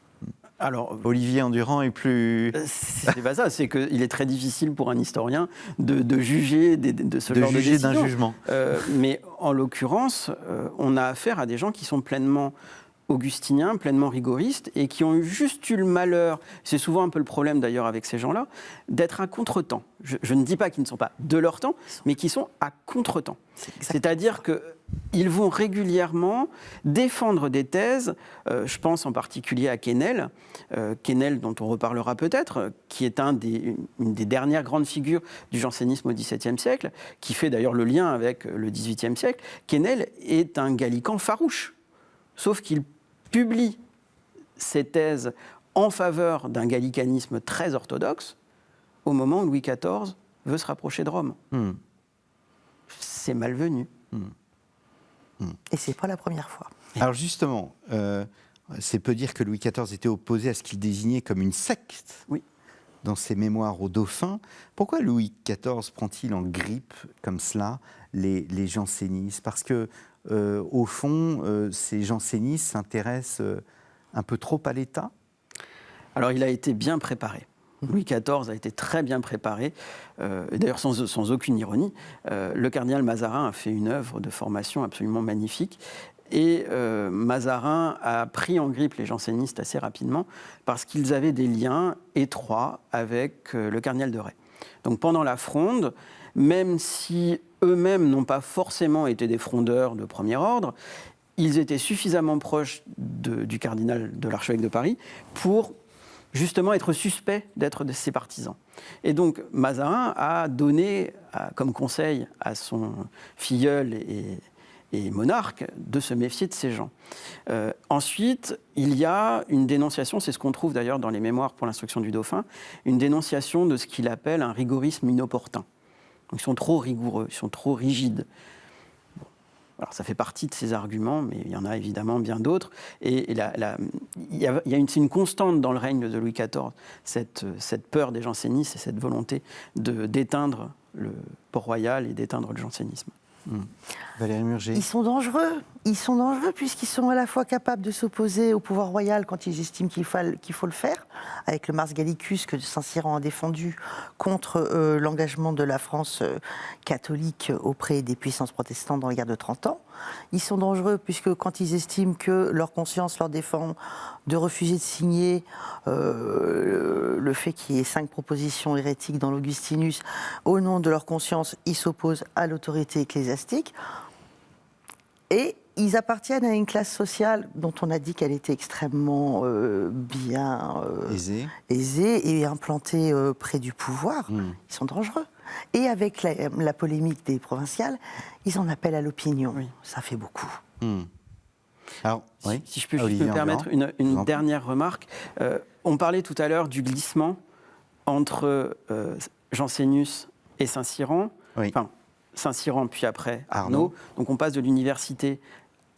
Alors, Olivier Endurant est plus... C'est pas ça, c'est qu'il est très difficile pour un historien de juger de ce genre de décision. D'un jugement. Mais en l'occurrence, on a affaire à des gens qui sont pleinement augustiniens, pleinement rigoristes, et qui ont juste eu le malheur, c'est souvent un peu le problème d'ailleurs avec ces gens-là, d'être à contre-temps. Je ne dis pas qu'ils ne sont pas de leur temps, mais qu'ils sont à contre-temps. C'est-à-dire qu'ils vont régulièrement défendre des thèses, je pense en particulier à Quesnel, dont on reparlera peut-être, qui est une des dernières grandes figures du jansénisme au XVIIe siècle, qui fait d'ailleurs le lien avec le XVIIIe siècle. Quesnel est un gallican farouche, sauf qu'il publie ses thèses en faveur d'un gallicanisme très orthodoxe au moment où Louis XIV veut se rapprocher de Rome. C'est malvenu. Et c'est pas la première fois. Alors justement, c'est peu dire que Louis XIV était opposé à ce qu'il désignait comme une secte dans ses mémoires au dauphin. Pourquoi Louis XIV prend-il en grippe comme cela les jansénistes ? Parce que au fond, ces jansénistes s'intéressent un peu trop à l'État ? Alors, il a été bien préparé. Louis XIV a été très bien préparé, d'ailleurs sans aucune ironie. Le cardinal Mazarin a fait une œuvre de formation absolument magnifique. Et Mazarin a pris en grippe les jansénistes assez rapidement parce qu'ils avaient des liens étroits avec le cardinal de Retz. Donc pendant la Fronde, même si eux-mêmes n'ont pas forcément été des frondeurs de premier ordre, ils étaient suffisamment proches du cardinal de l'archevêque de Paris pour justement être suspects d'être de ses partisans. Et donc Mazarin a donné comme conseil à son filleul et monarque de se méfier de ces gens. Ensuite, il y a une dénonciation, c'est ce qu'on trouve d'ailleurs dans les mémoires pour l'instruction du dauphin, une dénonciation de ce qu'il appelle un rigorisme inopportun. Donc, ils sont trop rigoureux, ils sont trop rigides. Bon. Alors ça fait partie de ces arguments, mais il y en a évidemment bien d'autres. Et c'est une constante dans le règne de Louis XIV, cette peur des jansénistes et cette volonté d'éteindre le Port-Royal et d'éteindre le jansénisme. Valérie Murger. Ils sont dangereux puisqu'ils sont à la fois capables de s'opposer au pouvoir royal quand ils estiment qu'il faut le faire, avec le Mars Gallicus que Saint-Cyran a défendu contre l'engagement de la France catholique auprès des puissances protestantes dans la guerre de 30 ans. Ils sont dangereux puisque quand ils estiment que leur conscience leur défend de refuser de signer le fait qu'il y ait 5 propositions hérétiques dans l'Augustinus, au nom de leur conscience, ils s'opposent à l'autorité ecclésiastique. Et ils appartiennent à une classe sociale dont on a dit qu'elle était extrêmement bien aisée et implantée près du pouvoir. Ils sont dangereux. Et avec la polémique des provinciales, ils en appellent à l'opinion. Oui. Ça fait beaucoup. Alors, si je peux me permettre une dernière remarque. On parlait tout à l'heure du glissement entre Jansénus et Saint-Cyran. Oui. Enfin, Saint-Cyran, puis après Arnaud. Donc on passe de l'université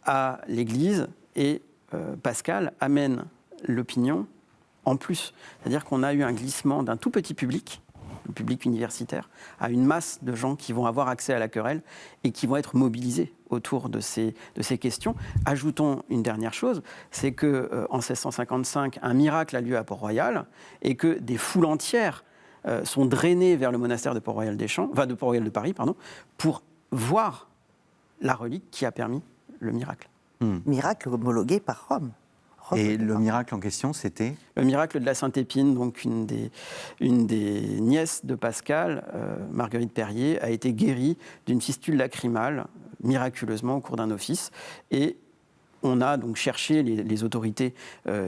à l'Église et Pascal amène l'opinion en plus. C'est-à-dire qu'on a eu un glissement d'un tout petit public, le public universitaire, à une masse de gens qui vont avoir accès à la querelle et qui vont être mobilisés autour de ces questions. Ajoutons une dernière chose, c'est qu'en 1655, un miracle a lieu à Port-Royal et que des foules entières sont drainés vers le monastère de Port-Royal de Port-Royal de Paris, pour voir la relique qui a permis le miracle. Miracle homologué par Rome. Et le miracle en question, c'était ? Le miracle de la Sainte Épine, donc une des nièces de Pascal, Marguerite Perrier, a été guérie d'une fistule lacrymale, miraculeusement, au cours d'un office. Et on a donc cherché les autorités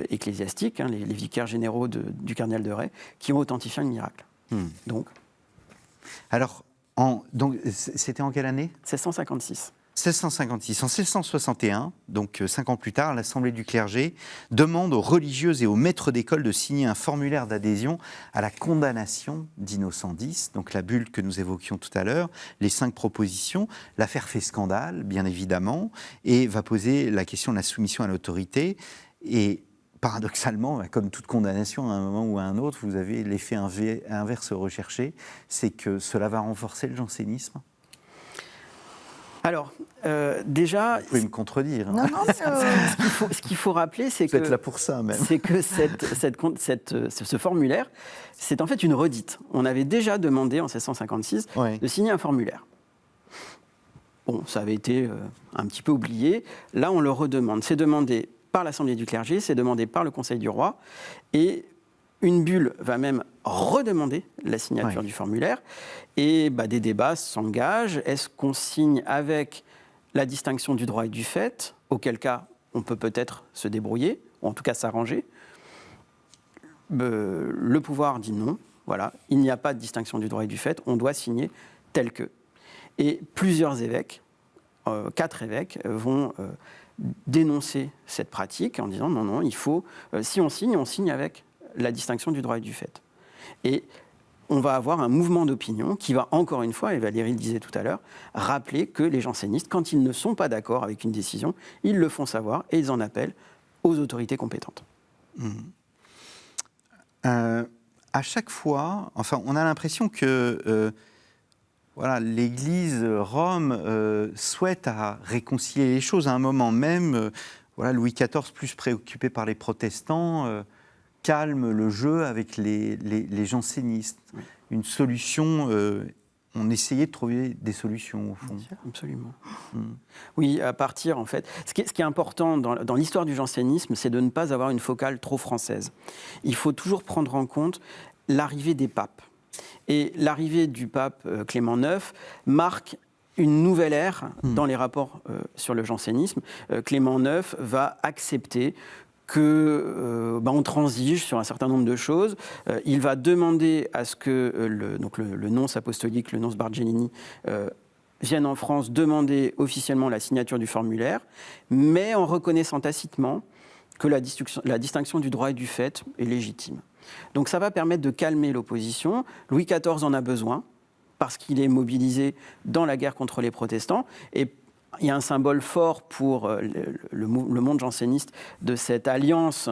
ecclésiastiques, les vicaires généraux du cardinal de Retz, qui ont authentifié le miracle. Alors, c'était en quelle année ? 1656. 1656. En 1661, donc 5 ans plus tard, l'Assemblée du clergé demande aux religieuses et aux maîtres d'école de signer un formulaire d'adhésion à la condamnation d'Innocent X, donc la bulle que nous évoquions tout à l'heure, les 5 propositions. L'affaire fait scandale, bien évidemment, et va poser la question de la soumission à l'autorité. Et paradoxalement, comme toute condamnation, à un moment ou à un autre, vous avez l'effet inverse recherché, c'est que cela va renforcer le jansénisme. Alors, déjà... Vous pouvez me contredire. Hein. Non, mais ce qu'il faut rappeler, c'est Vous êtes là pour ça, même. C'est que ce formulaire, c'est en fait une redite. On avait déjà demandé, en 1656, de signer un formulaire. Bon, ça avait été un petit peu oublié. Là, on le redemande. C'est demandé par l'Assemblée du clergé, c'est demandé par le Conseil du roi, et une bulle va même redemander la signature du formulaire, et des débats s'engagent. Est-ce qu'on signe avec la distinction du droit et du fait, auquel cas on peut peut-être se débrouiller, ou en tout cas s'arranger. Le pouvoir dit non, voilà, il n'y a pas de distinction du droit et du fait, on doit signer tel que. Et plusieurs évêques, 4 évêques, vont dénoncer cette pratique en disant non, il faut, si on signe avec la distinction du droit et du fait. Et on va avoir un mouvement d'opinion qui va, encore une fois, et Valérie le disait tout à l'heure, rappeler que les jansénistes, quand ils ne sont pas d'accord avec une décision, ils le font savoir et ils en appellent aux autorités compétentes. À chaque fois, on a l'impression que l'Église, Rome, souhaite à réconcilier les choses. À un moment même, Louis XIV, plus préoccupé par les protestants, calme le jeu avec les jansénistes. Oui. Une solution, on essayait de trouver des solutions, au fond. Absolument. Oui, à partir, en fait... Ce qui est important dans l'histoire du jansénisme, c'est de ne pas avoir une focale trop française. Il faut toujours prendre en compte l'arrivée des papes. Et l'arrivée du pape Clément IX marque une nouvelle ère dans les rapports sur le jansénisme. Clément IX va accepter qu'on transige sur un certain nombre de choses. Il va demander à ce que le nonce apostolique, le nonce Bargellini, vienne en France demander officiellement la signature du formulaire, mais en reconnaissant tacitement que la distinction du droit et du fait est légitime. Donc ça va permettre de calmer l'opposition. Louis XIV en a besoin, parce qu'il est mobilisé dans la guerre contre les protestants, et il y a un symbole fort pour le monde janséniste de cette alliance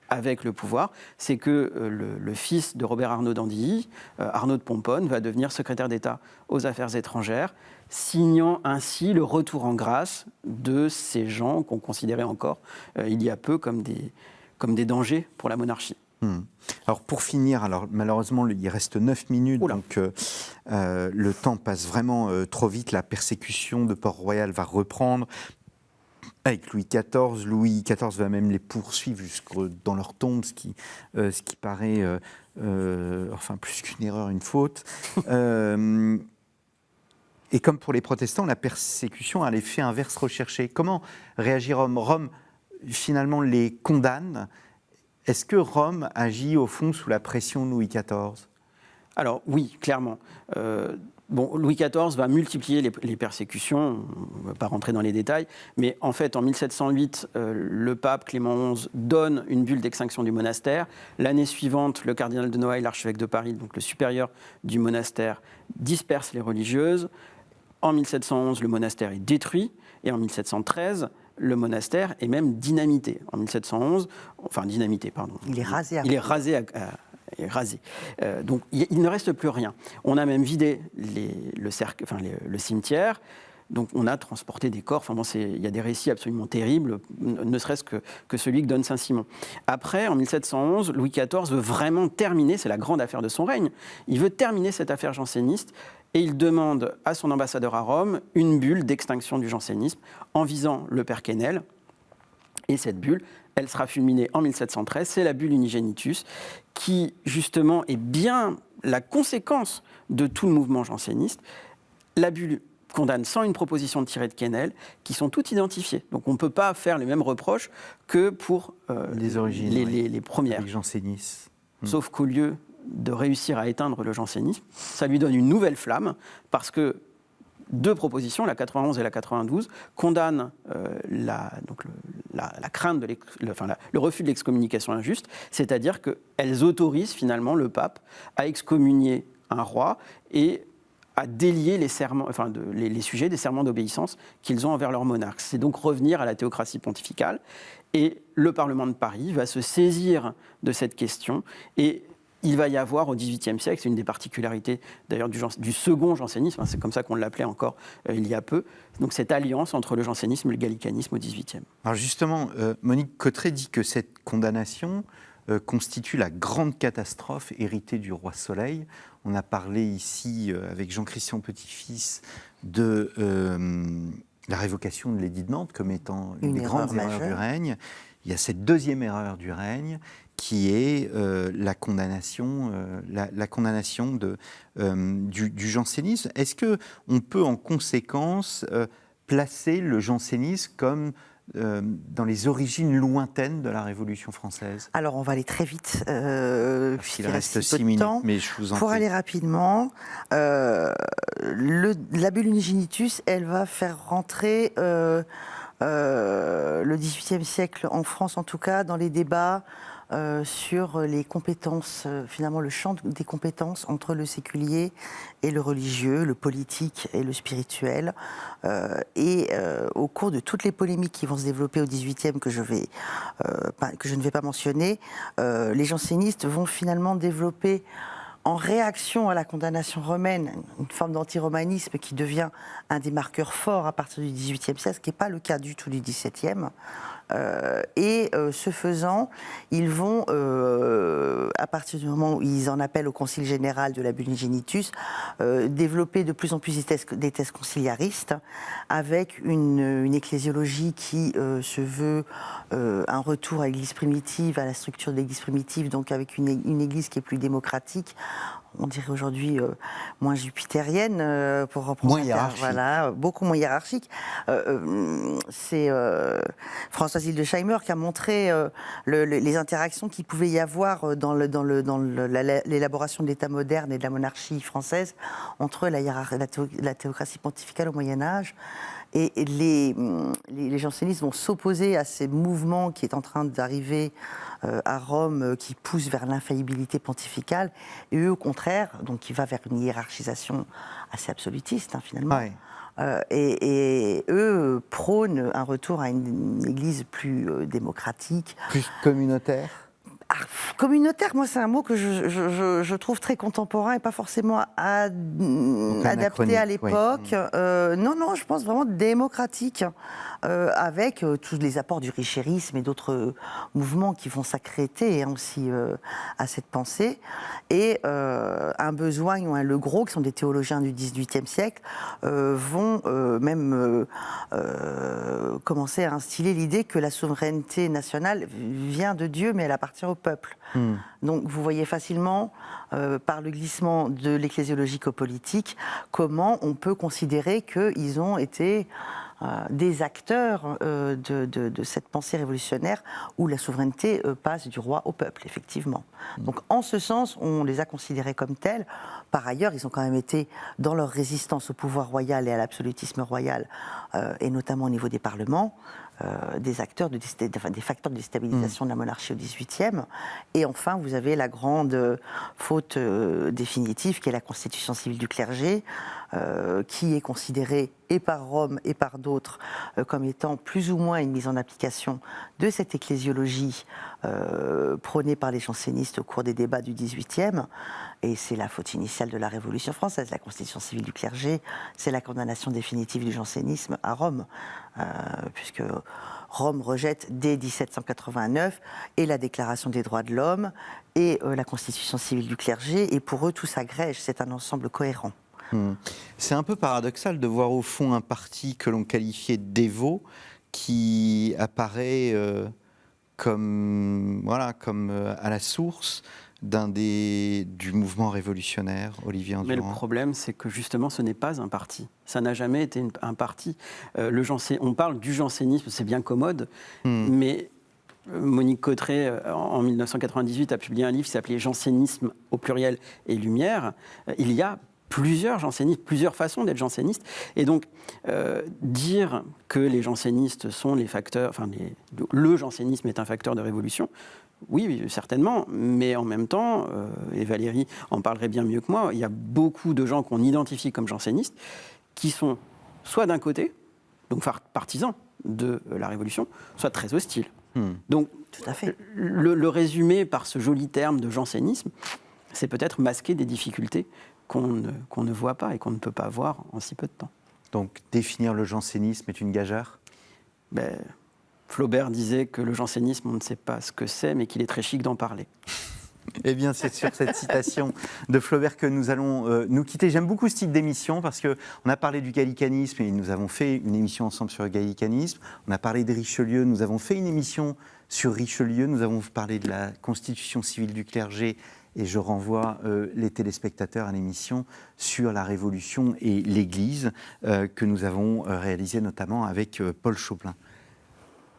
avec le pouvoir, c'est que le fils de Robert Arnauld d'Andilly, Arnaud de Pomponne, va devenir secrétaire d'État aux Affaires étrangères, signant ainsi le retour en grâce de ces gens qu'on considérait encore il y a peu comme des dangers pour la monarchie. Alors pour finir, malheureusement il reste 9 minutes, donc le temps passe vraiment trop vite. La persécution de Port-Royal va reprendre avec Louis XIV. Louis XIV va même les poursuivre jusque dans leur tombe, ce qui paraît, plus qu'une erreur, une faute. Et comme pour les protestants, la persécution a l'effet inverse recherché. Comment réagit Rome ? Rome, finalement, les condamne. Est-ce que Rome agit, au fond, sous la pression de Louis XIV ? Alors, oui, clairement. Louis XIV va multiplier les persécutions, on ne va pas rentrer dans les détails, mais en fait, en 1708, le pape Clément XI donne une bulle d'extinction du monastère. L'année suivante, le cardinal de Noailles, l'archevêque de Paris, donc le supérieur du monastère, disperse les religieuses. En 1711, le monastère est détruit, et en 1713, le monastère est même dynamité. En 1711, dynamité, pardon. Il est rasé. Il est rasé. Donc il ne reste plus rien. On a même vidé le cimetière. Donc on a transporté des corps, enfin bon, il y a des récits absolument terribles, ne serait-ce que celui que donne Saint-Simon. Après, en 1711, Louis XIV veut vraiment terminer, c'est la grande affaire de son règne, il veut terminer cette affaire janséniste et il demande à son ambassadeur à Rome une bulle d'extinction du jansénisme en visant le père Quesnel. Et cette bulle, elle sera fulminée en 1713, c'est la bulle Unigenitus, qui justement est bien la conséquence de tout le mouvement janséniste. La bulle condamne 101 propositions de tirées de Quesnel qui sont toutes identifiées. Donc on ne peut pas faire les mêmes reproches que pour les origines, les premières. Les jansénistes. Sauf qu'au lieu de réussir à éteindre le jansénisme, ça lui donne une nouvelle flamme, parce que 2 propositions, la 91 et la 92, condamnent la crainte le refus de l'excommunication injuste, c'est-à-dire qu'elles autorisent finalement le pape à excommunier un roi et à délier les sujets des serments d'obéissance qu'ils ont envers leur monarque. C'est donc revenir à la théocratie pontificale. Et le Parlement de Paris va se saisir de cette question. Et il va y avoir au XVIIIe siècle, c'est une des particularités d'ailleurs du second jansénisme, c'est comme ça qu'on l'appelait encore il y a peu, donc cette alliance entre le jansénisme et le gallicanisme au XVIIIe. Alors justement, Monique Cotteret dit que cette condamnation constitue la grande catastrophe héritée du roi Soleil. On a parlé ici avec Jean-Christian Petit-Fils de la révocation de l'édit de Nantes comme étant une des grandes erreurs du règne. Il y a cette deuxième erreur du règne qui est la condamnation du jansénisme. Est-ce qu'on peut en conséquence placer le jansénisme comme dans les origines lointaines de la Révolution française? Alors, on va aller très vite, puisqu'il reste 6 minutes, mais je vous en pour prie. aller rapidement, la bulle Unigenitus, elle va faire rentrer le XVIIIe siècle, en France en tout cas, dans les débats sur les compétences, finalement le champ des compétences entre le séculier et le religieux, le politique et le spirituel. Au cours de toutes les polémiques qui vont se développer au XVIIIe, que je ne vais pas mentionner, les jansénistes vont finalement développer, en réaction à la condamnation romaine, une forme d'antiromanisme qui devient un des marqueurs forts à partir du XVIIIe siècle, ce qui n'est pas le cas du tout du XVIIe. Ce faisant, ils vont, à partir du moment où ils en appellent au Concile général de la bulle Unigenitus, développer de plus en plus des thèses conciliaristes, avec une ecclésiologie qui se veut un retour à l'Église primitive, à la structure de l'Église primitive, donc avec une Église qui est plus démocratique. On dirait aujourd'hui moins jupitérienne, pour reprendre moins hiérarchique. Voilà, beaucoup moins hiérarchique. C'est Françoise Hildesheimer qui a montré les interactions qu'il pouvait y avoir dans l'élaboration de l'État moderne et de la monarchie française entre la théocratie pontificale au Moyen-Âge. Et les jansénistes vont s'opposer à ces mouvements qui est en train d'arriver à Rome, qui pousse vers l'infaillibilité pontificale, et eux, au contraire, donc qui va vers une hiérarchisation assez absolutiste, finalement. Ouais. Et eux prônent un retour à une église plus démocratique. Plus communautaire. Communautaire, moi, c'est un mot que je trouve très contemporain et pas forcément adapté à l'époque. Oui. Non, je pense vraiment démocratique, avec tous les apports du richérisme et d'autres mouvements qui vont s'accréter aussi à cette pensée. Et un Besogne ou un Le Gros, qui sont des théologiens du XVIIIe siècle, vont même commencer à instiller l'idée que la souveraineté nationale vient de Dieu, mais elle appartient au peuple. Donc vous voyez facilement, par le glissement de l'ecclésiologique au politique, comment on peut considérer qu'ils ont été des acteurs de cette pensée révolutionnaire où la souveraineté passe du roi au peuple, effectivement. Donc en ce sens, on les a considérés comme tels. Par ailleurs, ils ont quand même été, dans leur résistance au pouvoir royal et à l'absolutisme royal, et notamment au niveau des parlements, des facteurs de déstabilisation de la monarchie au XVIIIe. Et enfin, vous avez la grande faute définitive, qui est la constitution civile du clergé, qui est considérée et par Rome et par d'autres comme étant plus ou moins une mise en application de cette ecclésiologie prônée par les jansénistes au cours des débats du XVIIIe. Et c'est la faute initiale de la Révolution française, la constitution civile du clergé, c'est la condamnation définitive du jansénisme à Rome, puisque Rome rejette dès 1789 et la Déclaration des droits de l'homme et la constitution civile du clergé, et pour eux tout s'agrège, c'est un ensemble cohérent. C'est un peu paradoxal de voir au fond un parti que l'on qualifiait de dévot qui apparaît comme à la source du mouvement révolutionnaire, Olivier Endurand. Mais le problème, c'est que justement, ce n'est pas un parti. Ça n'a jamais été un parti. On parle du jansénisme, c'est bien commode, mais Monique Cotteray, en 1998, a publié un livre qui s'appelait « Jansénisme au pluriel et lumière ». Il y a plusieurs jansénistes, plusieurs façons d'être janséniste. Et donc, dire que les jansénistes sont les facteurs, le jansénisme est un facteur de révolution, oui, certainement, mais en même temps, et Valérie en parlerait bien mieux que moi, il y a beaucoup de gens qu'on identifie comme jansénistes qui sont soit d'un côté, donc partisans de la révolution, soit très hostiles. Donc, tout à fait. Le résumer par ce joli terme de jansénisme, c'est peut-être masquer des difficultés qu'on ne voit pas et qu'on ne peut pas voir en si peu de temps. Donc, définir le jansénisme est une gageure ? Flaubert disait que le jansénisme, on ne sait pas ce que c'est, mais qu'il est très chic d'en parler. Eh bien, c'est sur cette citation de Flaubert que nous allons nous quitter. J'aime beaucoup ce type d'émission parce qu'on a parlé du gallicanisme et nous avons fait une émission ensemble sur le gallicanisme. On a parlé de Richelieu, nous avons fait une émission sur Richelieu. Nous avons parlé de la constitution civile du clergé et je renvoie les téléspectateurs à l'émission sur la Révolution et l'Église que nous avons réalisée notamment avec Paul Chauplain.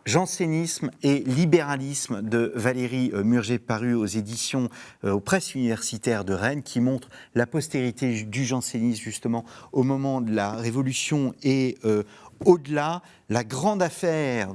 Jansénisme et libéralisme de Valérie Murger, paru aux éditions aux presses universitaires de Rennes, qui montre la postérité du jansénisme justement au moment de la Révolution et au-delà. La grande affaire,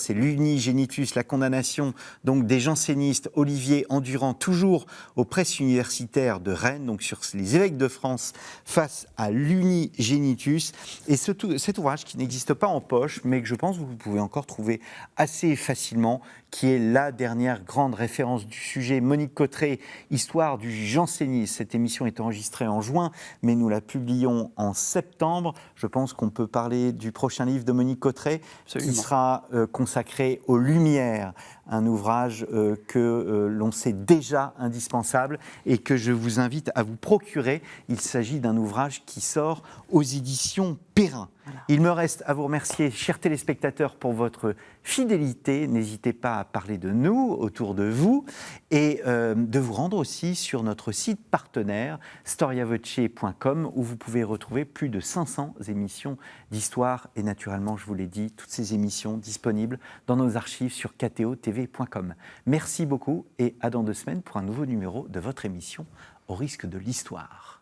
c'est l'unigénitus, la condamnation donc des jansénistes, Olivier Endurand, toujours aux presses universitaires de Rennes, donc sur les évêques de France face à l'unigénitus. Et cet ouvrage qui n'existe pas en poche, mais que je pense que vous pouvez encore trouver assez facilement, qui est la dernière grande référence du sujet, Monique Cotteray, Histoire du jansénisme. Cette émission est enregistrée en juin, mais nous la publions en septembre. Je pense qu'on peut parler du prochain livre de Monique Cotteray, qui sera consacré aux Lumières, un ouvrage que l'on sait déjà indispensable et que je vous invite à vous procurer. Il s'agit d'un ouvrage qui sort aux éditions Perrin. Voilà. Il me reste à vous remercier, chers téléspectateurs, pour votre fidélité. N'hésitez pas à parler de nous autour de vous et de vous rendre aussi sur notre site partenaire storiavoce.com où vous pouvez retrouver plus de 500 émissions d'histoire et naturellement, je vous l'ai dit, toutes ces émissions disponibles dans nos archives sur ktotv.com. Merci beaucoup et à dans 2 semaines pour un nouveau numéro de votre émission Au risque de l'histoire.